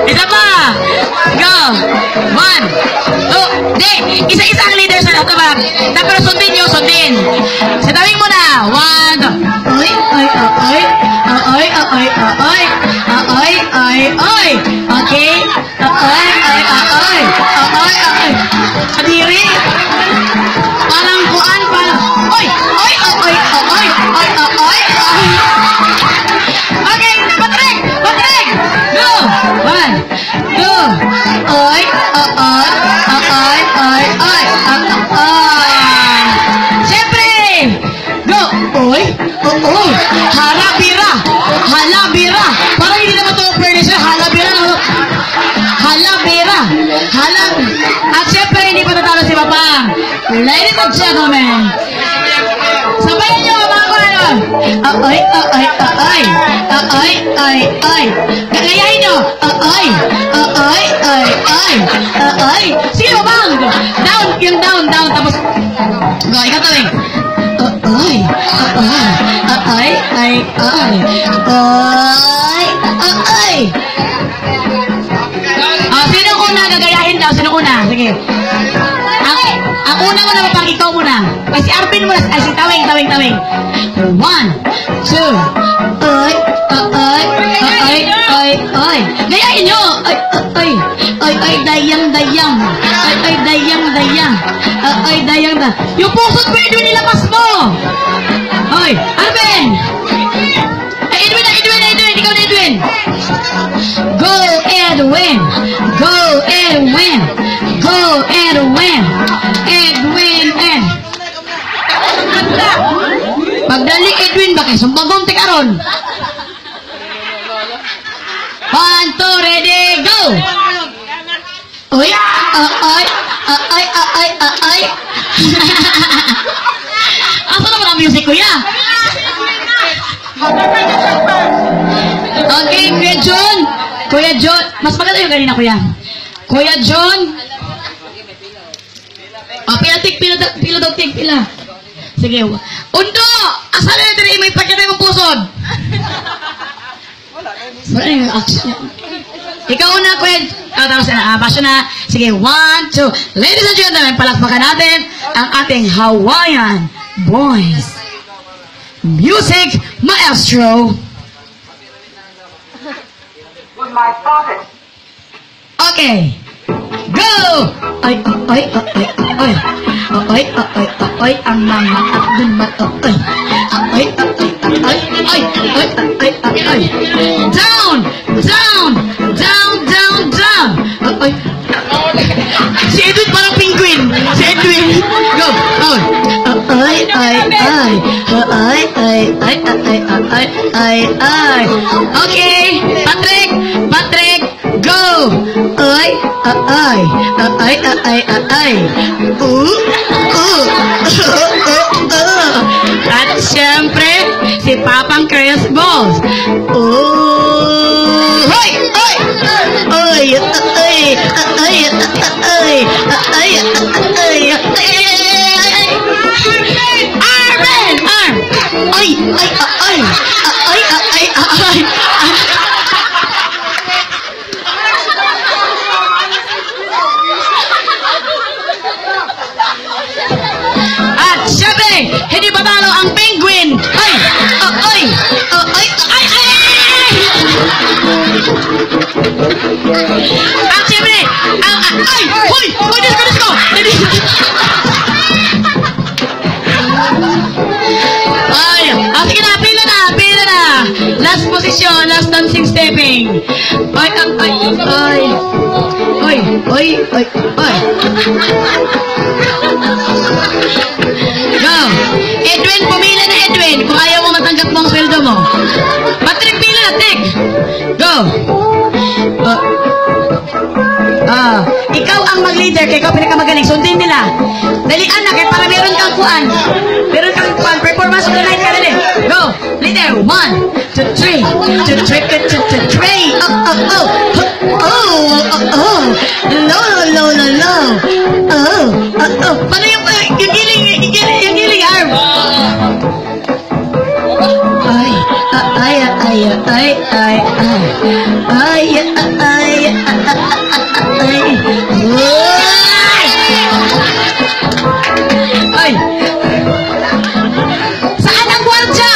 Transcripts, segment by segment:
Isa pa. Go. 1, 2. Di, isa-isa ang leader sa tabak. Pero sundin nyo, sundin. Sa tawing mo na. 1, 2. Oy, oy, oy. Oy, oy, oy. Oy, oy, oy. Okay? Oy, oy, oy. Oy, oy. Kadiri. Parang kuan, parang. Oy, oy, oy, oy, oy, oy, oy. Okay, Patrick, Patrick. Go. 1, 2. Oy, oy, oy, oy, oy, oy. Siyempre. Go. Oy, oy. Halabira. Halabira. Parang hindi naman ito furniture. Halabira. Halabira. Halab. At siyempre, hindi pa natalo si Papang. Ladies and gentlemen. Sabayan nyo, mga kanon. Oy, oy, oy. Oy, oy, oy. Gagayahin nyo. Oy, oy, oy, oy. Oy. Sige, Papang. Down, yung down, down. Tapos, go, ikaw tawing. Oy, oy, oy, oy, oy. Oy, oy. Sino una? Gagayahin daw. Sino una? Sige. Ang una mo na Papang, ikaw muna. Ay, si Arvin muna. Ay, si Tawing, Tawing, Tawing. 1, 2. Oy, oy, oy, oy, oy. Gayahin nyo. Oy, oy, oy, oy, dayang, dayang. Oy, oy, dayang, dayang. Oy, dayang, dayang. Yung puso't pwede nilabas mo. Oy, Arvin. Ay, Edwin, Edwin, Edwin. Ikaw na, Edwin. Go, Edwin. Go, Edwin. Go, Edwin. Edwin, and. Pagdali, Edwin, bakit? Sumbagong tikaron. 1, 2, ready, go! Uy, ay, ay, ay, ay. Asa naman ang music, kuya? Okay, Kuya John. Kuya John. Mas maganda yung kanina, kuya. Kuya John. Pila tik, pila daw tik, pila. Sige. Undo! Asal na diri may pagkatay mong pusod. Wala yung action. Ikaw una, Kuya. Tapos na, passion na. Sige, 1, 2. Ladies and gentlemen, palakpakan natin ang ating Hawaiian Boys Music Maestro. Okay. Go! Ay, ay, ay, ay, ay. Ay, ay, ay, ay, ang mga akdun matoy. Ay, ay, ay, ay, ay, ay, ay, ay. Down! Down! Down, down, down! Ay, si Edwin parang penguin. Si Edwin. Go! Down! Ay, ay, ay. Ay, ay, ay, ay, ay, ay, ay. Okay! Patrick! Patrick! Go! Ay, ay, ay, ay, ay. At siyempre, si Papang Chris Balls. Hoy! Hoy! Ay, ay, ay, ay, ay, ay, ay, ay. Arvin! Arm! Ay, ay, ay, ay, ay, ay. At syempre, hindi patalo ang penguin. Ay! Ay! Ay! Ay! Ay! At syempre, ang... Ay! Hoy! Hoy! Disco! Ay! Sige na! Pila na! Pila na! Last position. Last dancing stepping. Ay! Ay! Ay! Ay! Ay! Ay! Ay! Go! Edwin, pumila na Edwin kung ayaw mo matanggap mo ang sweldo mo. Patrick, pila na, Tek! Go! Ikaw ang mag-leader, kaya ikaw pinakamagaling. Sundin nila. Dalian na, kaya para meron kang kuan. Meron kang kuan. Performance of the night ka rin eh. Go! Leader, 1, 2, 3. 2, 3, 2, 3. Oh, oh, oh. Oh, oh, oh. Low, low, low, low. Oh, oh, oh. Paano yung giling arm? Ay, ay, ay, ay, ay, ay, ay, ay, Ay! Saan ang gwardya?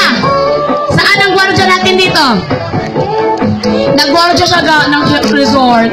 Saan ang gwardya natin dito? Nag-gwardya siya ng resort.